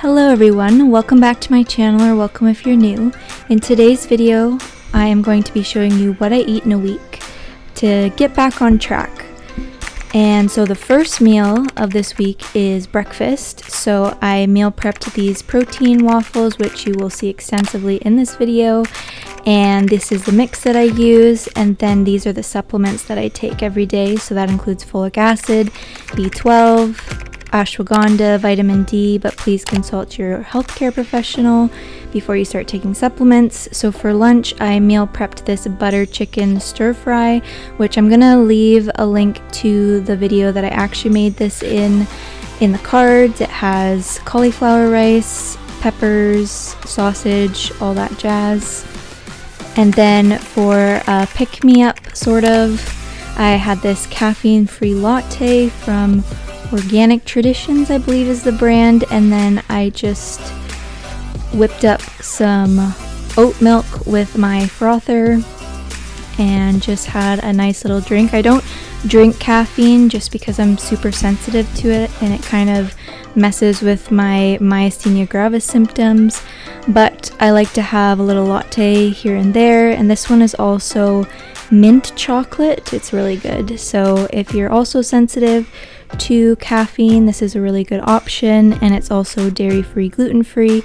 Hello everyone, welcome back to my channel, or welcome if you're new. In today's video, I am going to be showing you what I eat in a week to get back on track. And so the first meal of this week is breakfast. So I meal prepped these protein waffles, which you will see extensively in this video. And this is the mix that I use, and then these are the supplements that I take every day. So that includes folic acid, B12, ashwagandha, vitamin D, but please consult your healthcare professional before you start taking supplements. So for lunch, I meal prepped this butter chicken stir fry, which I'm gonna leave a link to the video that I actually made this in the cards. It has cauliflower rice, peppers, sausage, all that jazz. And then for a pick-me-up, sort of, I had this caffeine-free latte from Organic Traditions, I believe is the brand, and then I just whipped up some oat milk with my frother and just had a nice little drink. I don't drink caffeine just because I'm super sensitive to it and it kind of messes with my Myasthenia Gravis symptoms, but I like to have a little latte here and there. And this one is also mint chocolate. It's really good. So if you're also sensitive to caffeine, this is a really good option, and it's also dairy-free, gluten-free.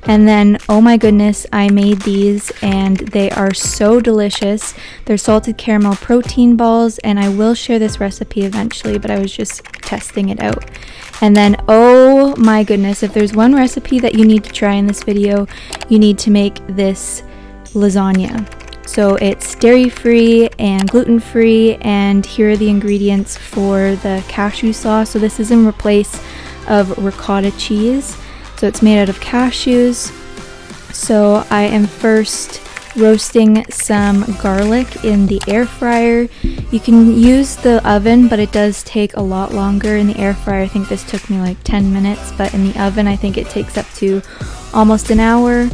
And then, oh my goodness, I made these and they are so delicious. They're salted caramel protein balls, and I will share this recipe eventually, but I was just testing it out. And then, oh my goodness, if there's one recipe that you need to try in this video, you need to make this lasagna. So it's dairy-free and gluten-free, and here are the ingredients for the cashew sauce. So this is in replace of ricotta cheese. So it's made out of cashews. So I am first roasting some garlic in the air fryer. You can use the oven, but it does take a lot longer. In the air fryer, I think this took me like 10 minutes, but in the oven, I think it takes up to almost an hour.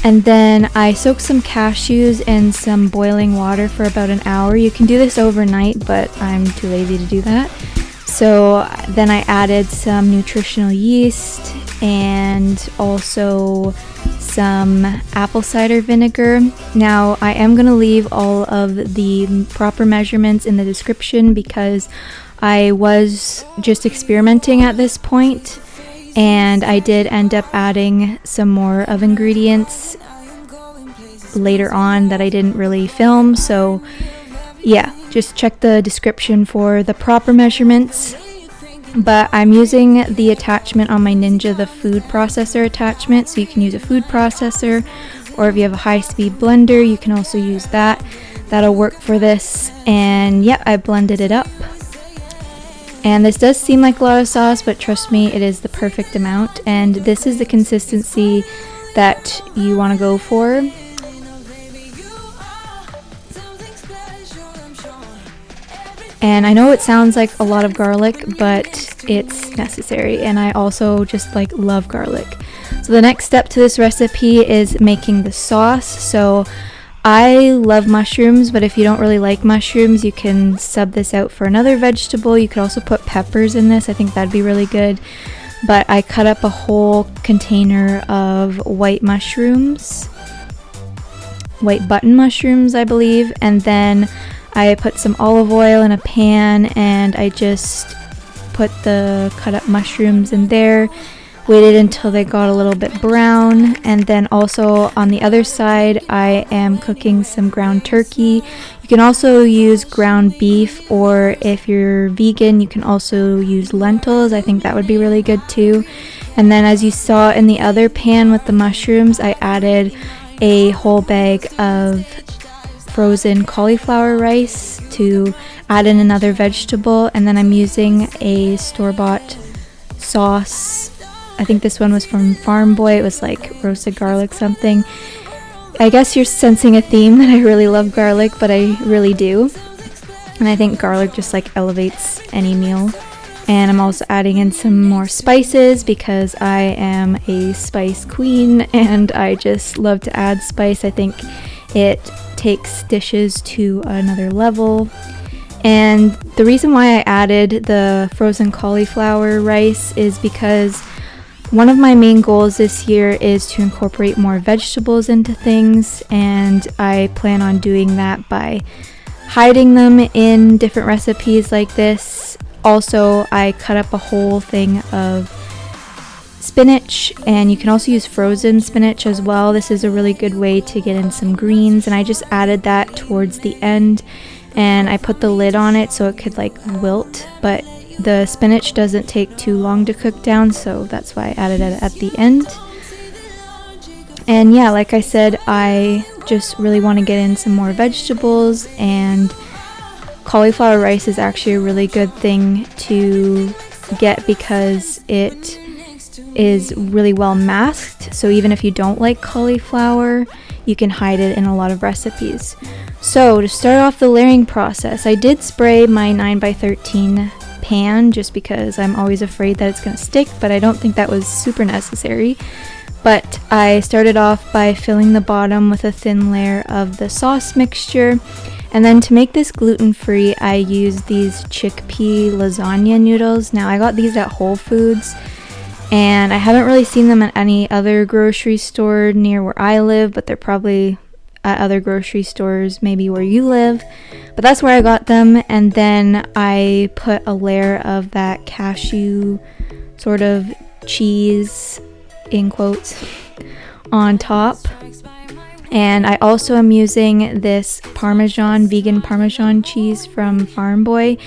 And then I soak some cashews in some boiling water for about an hour. You can do this overnight, but I'm too lazy to do that. So then I added some nutritional yeast and also some apple cider vinegar. Now I am going to leave all of the proper measurements in the description because I was just experimenting at this point. And I did end up adding some more of ingredients later on that I didn't really film. So yeah, just check the description for the proper measurements. But I'm using the attachment on my Ninja, the food processor attachment. So you can use a food processor, or if you have a high-speed blender, you can also use that. That'll work for this. And yeah, I blended it up. And this does seem like a lot of sauce, but trust me, it is the perfect amount. And this is the consistency that you want to go for. And I know it sounds like a lot of garlic, but it's necessary. And I also just love garlic. So the next step to this recipe is making the sauce. So I love mushrooms, but if you don't really like mushrooms, you can sub this out for another vegetable. You could also put peppers in this. I think that'd be really good. But I cut up a whole container of white mushrooms, white button mushrooms, I believe. And then I put some olive oil in a pan, and I just put the cut up mushrooms in there. Waited until they got a little bit brown, and then also on the other side I am cooking some ground turkey. You can also use ground beef, or if you're vegan, you can also use lentils. I think that would be really good too. And then, as you saw in the other pan with the mushrooms, I added a whole bag of frozen cauliflower rice to add in another vegetable. And then I'm using a store-bought sauce. I think this one was from Farm Boy. It was like roasted garlic something. I guess you're sensing a theme that I really love garlic, but I really do. And I think garlic just elevates any meal. And I'm also adding in some more spices because I am a spice queen and I just love to add spice. I think it takes dishes to another level. And the reason why I added the frozen cauliflower rice is because one of my main goals this year is to incorporate more vegetables into things, and I plan on doing that by hiding them in different recipes like this. Also, I cut up a whole thing of spinach, and you can also use frozen spinach as well. This is a really good way to get in some greens, and I just added that towards the end, and I put the lid on it so it could like wilt, but the spinach doesn't take too long to cook down, so that's why I added it at the end. And yeah, like I said, I just really want to get in some more vegetables, and cauliflower rice is actually a really good thing to get because it is really well masked, so even if you don't like cauliflower, you can hide it in a lot of recipes. So to start off the layering process, I did spray my 9x13 pan just because I'm always afraid that it's going to stick, but I don't think that was super necessary. But I started off by filling the bottom with a thin layer of the sauce mixture, and then to make this gluten-free, I used these chickpea lasagna noodles. Now I got these at Whole Foods, and I haven't really seen them at any other grocery store near where I live, but they're probably at other grocery stores maybe where you live, but that's where I got them. And then I put a layer of that cashew sort of cheese, in quotes, on top. And I also am using this vegan Parmesan cheese from Farm Boy.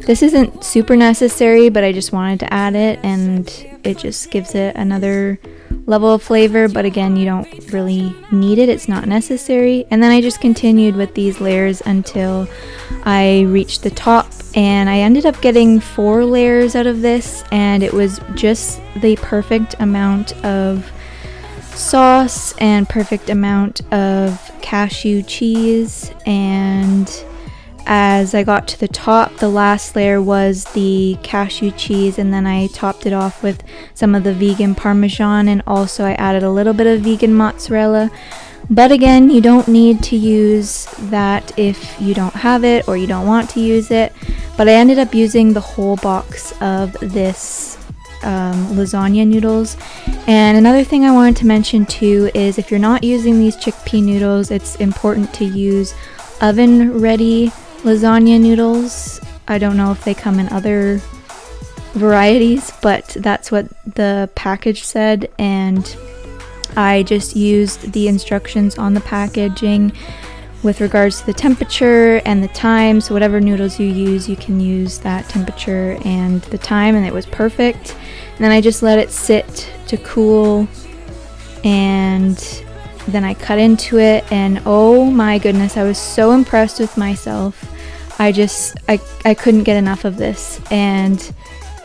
This isn't super necessary, but I just wanted to add it, and it just gives it another level of flavor, but again, you don't really need it, it's not necessary. And then I just continued with these layers until I reached the top, and I ended up getting 4 layers out of this, and it was just the perfect amount of sauce and perfect amount of cashew cheese. And as I got to the top, the last layer was the cashew cheese, and then I topped it off with some of the vegan Parmesan, and also I added a little bit of vegan mozzarella. But again, you don't need to use that if you don't have it or you don't want to use it. But I ended up using the whole box of this lasagna noodles. And another thing I wanted to mention too is if you're not using these chickpea noodles, it's important to use oven ready lasagna noodles. I don't know if they come in other varieties, but that's what the package said, and I just used the instructions on the packaging with regards to the temperature and the time. So whatever noodles you use, you can use that temperature and the time, and it was perfect. And then I just let it sit to cool, and then I cut into it, and oh my goodness, I was so impressed with myself. I couldn't get enough of this, and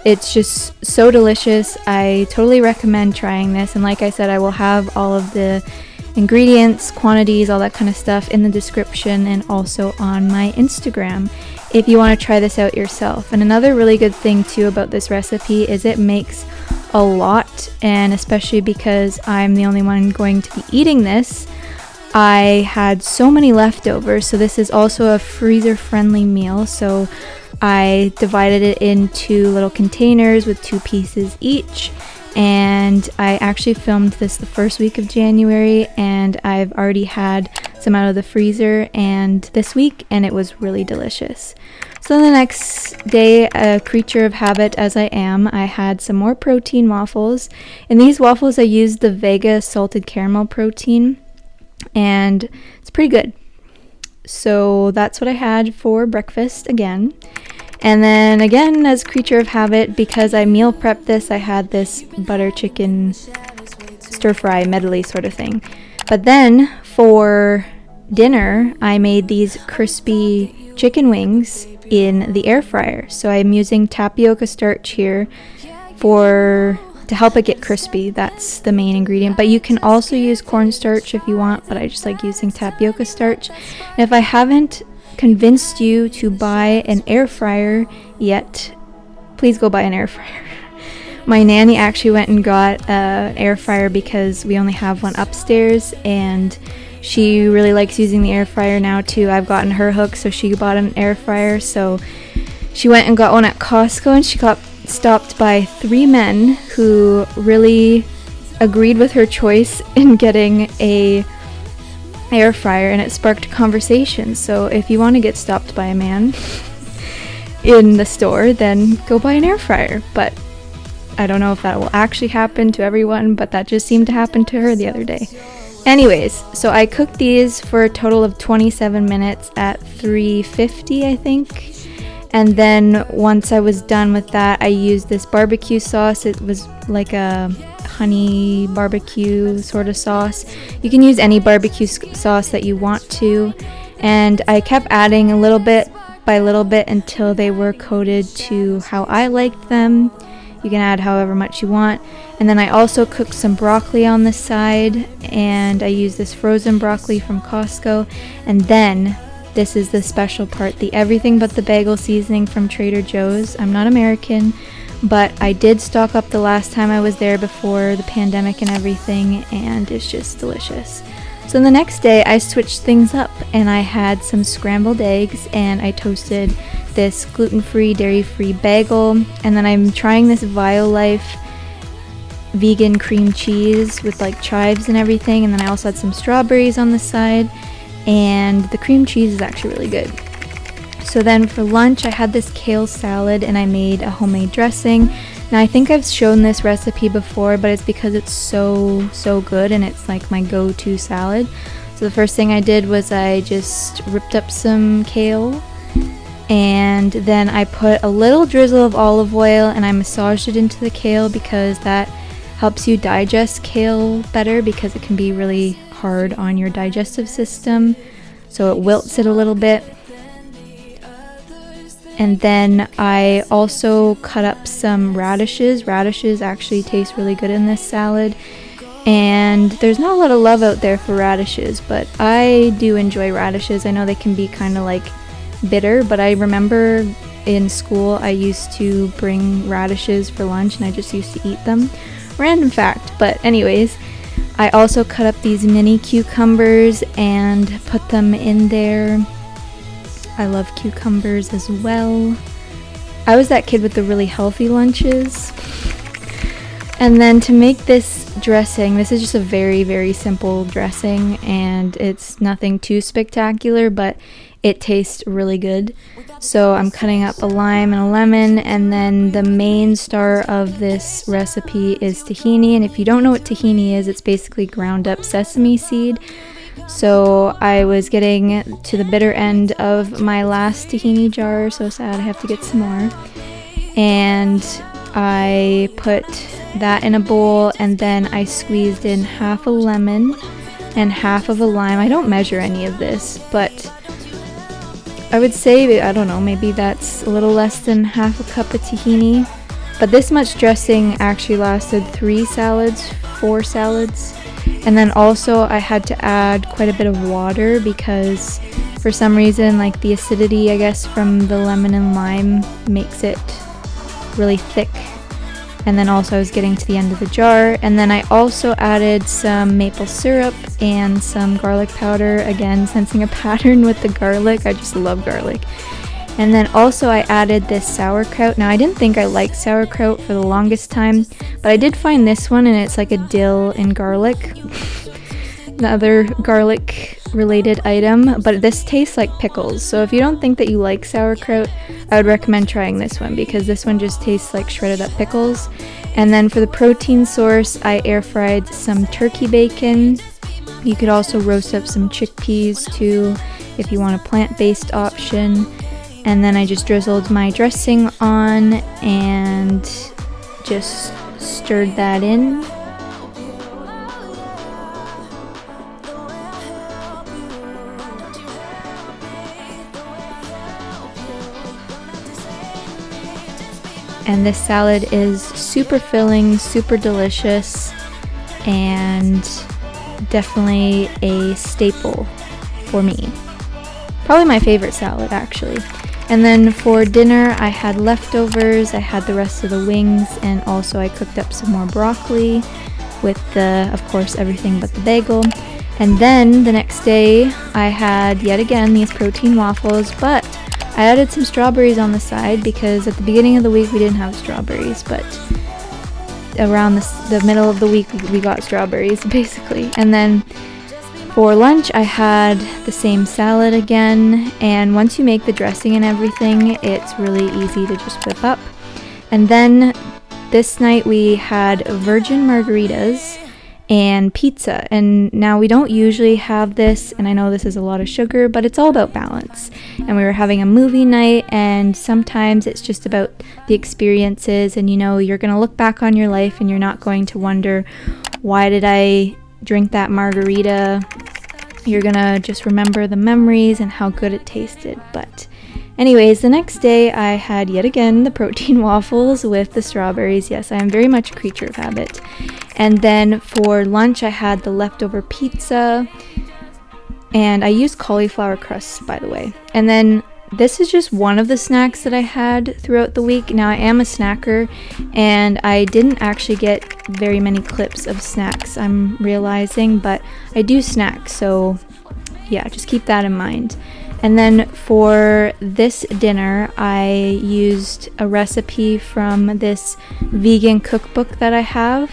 it's just so delicious. I totally recommend trying this, and like I said, I will have all of the ingredients, quantities, all that kind of stuff in the description, and also on my Instagram if you want to try this out yourself. And another really good thing too about this recipe is it makes a lot, and especially because I'm the only one going to be eating this, I had so many leftovers. So this is also a freezer friendly meal, so I divided it into little containers with 2 pieces each, and I actually filmed this the first week of January, and I've already had some out of the freezer and this week, and it was really delicious. So the next day, a creature of habit as I am, I had some more protein waffles. In these waffles I used the Vega salted caramel protein, and it's pretty good. So that's what I had for breakfast again. And then again, as creature of habit, because I meal prepped this, I had this butter chicken stir fry medley sort of thing. But then for dinner, I made these crispy chicken wings in the air fryer. So I'm using tapioca starch here to help it get crispy. That's the main ingredient, but you can also use cornstarch if you want, but I just like using tapioca starch. And if I haven't convinced you to buy an air fryer yet, please go buy an air fryer. My nanny actually went and got an air fryer because we only have one upstairs, and she really likes using the air fryer now too. I've gotten her hooked, so she bought an air fryer. So she went and got one at Costco, and she got stopped by 3 men who really agreed with her choice in getting a air fryer, and it sparked conversation. So if you want to get stopped by a man in the store, then go buy an air fryer. But I don't know if that will actually happen to everyone, but that just seemed to happen to her the other day. Anyways, so I cooked these for a total of 27 minutes at 350, I think. And then once I was done with that, I used this barbecue sauce. It was like a honey barbecue sort of sauce. You can use any barbecue sauce that you want to. And I kept adding a little bit by little bit until they were coated to how I liked them. You can add however much you want. And then I also cooked some broccoli on the side, and I used this frozen broccoli from Costco. And then this is the special part, the everything but the bagel seasoning from Trader Joe's. I'm not American, but I did stock up the last time I was there before the pandemic and everything, and it's just delicious. So the next day I switched things up, and I had some scrambled eggs, and I toasted this gluten-free, dairy-free bagel. And then I'm trying this Violife vegan cream cheese with like chives and everything. And then I also had some strawberries on the side, and the cream cheese is actually really good. So then for lunch I had this kale salad, and I made a homemade dressing. Now I think I've shown this recipe before, but it's because it's so good, and it's like my go-to salad. So the first thing I did was I just ripped up some kale, and then I put a little drizzle of olive oil, and I massaged it into the kale because that helps you digest kale better, because it can be really hard on your digestive system, so it wilts it a little bit. And then I also cut up some radishes. Radishes actually taste really good in this salad, and there's not a lot of love out there for radishes, but I do enjoy radishes. I know they can be kind of like bitter, but I remember in school I used to bring radishes for lunch, and I just used to eat them. Random fact, but anyways, I also cut up these mini cucumbers and put them in there. I love cucumbers as well. I was that kid with the really healthy lunches. And then to make this dressing, this is just a very simple dressing, and it's nothing too spectacular, but it tastes really good. So I'm cutting up a lime and a lemon, and then the main star of this recipe is tahini. And if you don't know what tahini is, it's basically ground up sesame seed. So I was getting to the bitter end of my last tahini jar. So sad, I have to get some more. And I put that in a bowl, and then I squeezed in half a lemon and half of a lime. I don't measure any of this, but I would say, I don't know, maybe that's a little less than half a cup of tahini. But this much dressing actually lasted 4 salads. And then also I had to add quite a bit of water, because for some reason, like the acidity, I guess, from the lemon and lime makes it really thick. And then also I was getting to the end of the jar, and then I also added some maple syrup and some garlic powder, again sensing a pattern with the garlic. I just love garlic. And then also I added this sauerkraut. Now I didn't think I liked sauerkraut for the longest time, but I did find this one, and it's like a dill and garlic, the other garlic related item, but this tastes like pickles. So if you don't think that you like sauerkraut, I would recommend trying this one, because this one just tastes like shredded up pickles. And then for the protein source, I air fried some turkey bacon. You could also roast up some chickpeas too if you want a plant-based option. And then I just drizzled my dressing on and just stirred that in. And this salad is super filling, super delicious, and definitely a staple for me. Probably my favorite salad, actually. And then for dinner, I had leftovers. I had the rest of the wings, and also I cooked up some more broccoli with the, of course, everything but the bagel. And then the next day, I had yet again these protein waffles, but I added some strawberries on the side because at the beginning of the week we didn't have strawberries, but around the middle of the week we got strawberries basically. And then for lunch I had the same salad again, and once you make the dressing and everything, it's really easy to just whip up. And then this night we had virgin margaritas and pizza, and now we don't usually have this, and I know this is a lot of sugar, but it's all about balance. And we were having a movie night, and sometimes it's just about the experiences, and you're gonna look back on your life and you're not going to wonder, why did I drink that margarita? You're gonna just remember the memories and how good it tasted. But anyways, the next day I had yet again the protein waffles with the strawberries. Yes, I am very much a creature of habit. And then for lunch I had the leftover pizza, and I used cauliflower crusts, by the way. And then this is just one of the snacks that I had throughout the week. Now I am a snacker, and I didn't actually get very many clips of snacks, I'm realizing, but I do snack, so yeah, just keep that in mind. And then for this dinner, I used a recipe from this vegan cookbook that I have.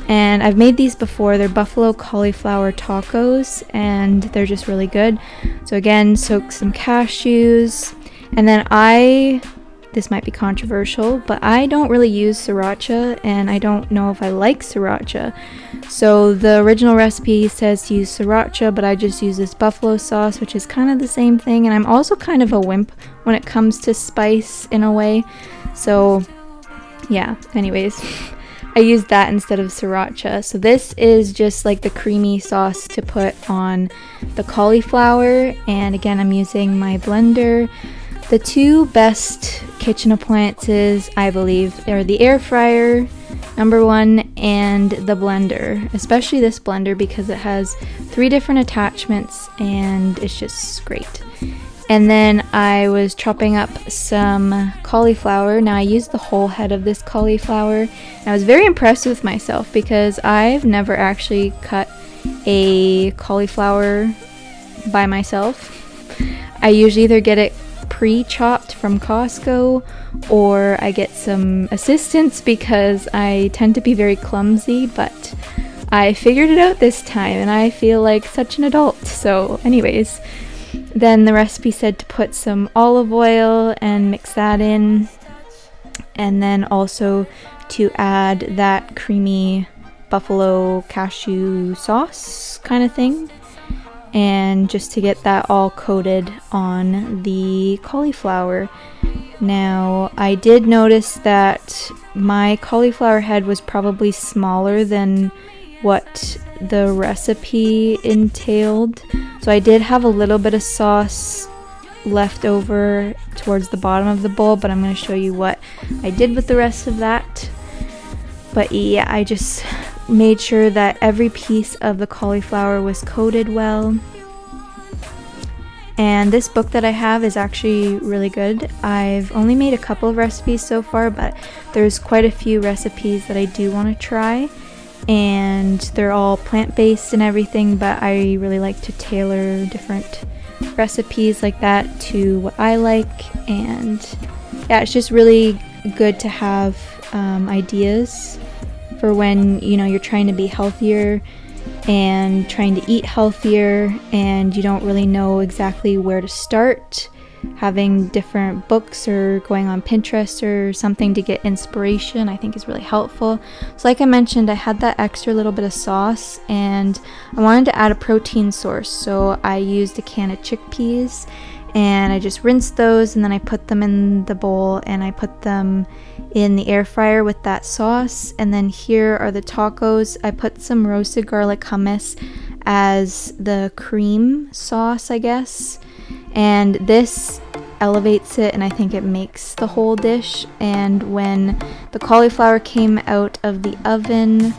And I've made these before. They're buffalo cauliflower tacos, and they're just really good. So again, soak some cashews. And then this might be controversial, but I don't really use sriracha, and I don't know if I like sriracha. So the original recipe says to use sriracha, but I just use this buffalo sauce, which is kind of the same thing. And I'm also kind of a wimp when it comes to spice in a way. So yeah, anyways, I used that instead of sriracha. So this is just like the creamy sauce to put on the cauliflower. And again, I'm using my blender. The two best kitchen appliances, I believe, are the air fryer, number one, and the blender, especially this blender because it has 3 different attachments and it's just great. And then I was chopping up some cauliflower. Now I used the whole head of this cauliflower. And I was very impressed with myself because I've never actually cut a cauliflower by myself. I usually either get it pre-chopped from Costco, or I get some assistance because I tend to be very clumsy, but I figured it out this time and I feel like such an adult. So anyways, then the recipe said to put some olive oil and mix that in, and then also to add that creamy buffalo cashew sauce kind of thing, and just to get that all coated on the cauliflower. Now I did notice that my cauliflower head was probably smaller than what the recipe entailed, so I did have a little bit of sauce left over towards the bottom of the bowl, but I'm going to show you what I did with the rest of that. But yeah, I just made sure that every piece of the cauliflower was coated well. And this book that I have is actually really good. I've only made a couple of recipes so far, but there's quite a few recipes that I do want to try. And they're all plant-based and everything, but I really like to tailor different recipes like that to what I like. And yeah, it's just really good to have ideas for when you're trying to be healthier and trying to eat healthier and you don't really know exactly where to start. Having different books or going on Pinterest or something to get inspiration, I think, is really helpful. So like I mentioned, I had that extra little bit of sauce and I wanted to add a protein source, so I used a can of chickpeas and I just rinsed those, and then I put them in the bowl and I put them in the air fryer with that sauce. And then here are the tacos. I put some roasted garlic hummus as the cream sauce, I guess, and this elevates it, and I think it makes the whole dish. And when the cauliflower came out of the oven,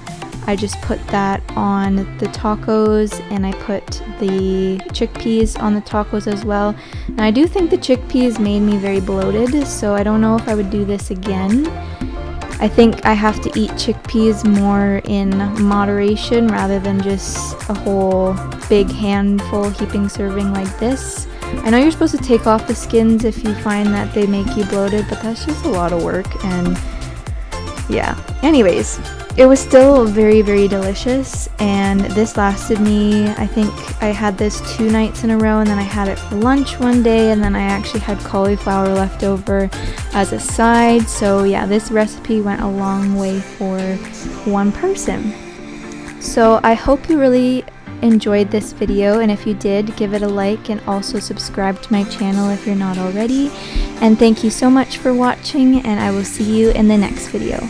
I just put that on the tacos, and I put the chickpeas on the tacos as well. And I do think the chickpeas made me very bloated, so I don't know if I would do this again. I think I have to eat chickpeas more in moderation rather than just a whole big handful heaping serving like this. I know you're supposed to take off the skins if you find that they make you bloated, but that's just a lot of work. And yeah, anyways, it was still very, very delicious, and this lasted me, I think I had this 2 nights in a row, and then I had it for lunch one day, and then I actually had cauliflower left over as a side. So yeah, this recipe went a long way for one person. So I hope you really enjoyed this video, and if you did, give it a like and also subscribe to my channel if you're not already. And thank you so much for watching, and I will see you in the next video.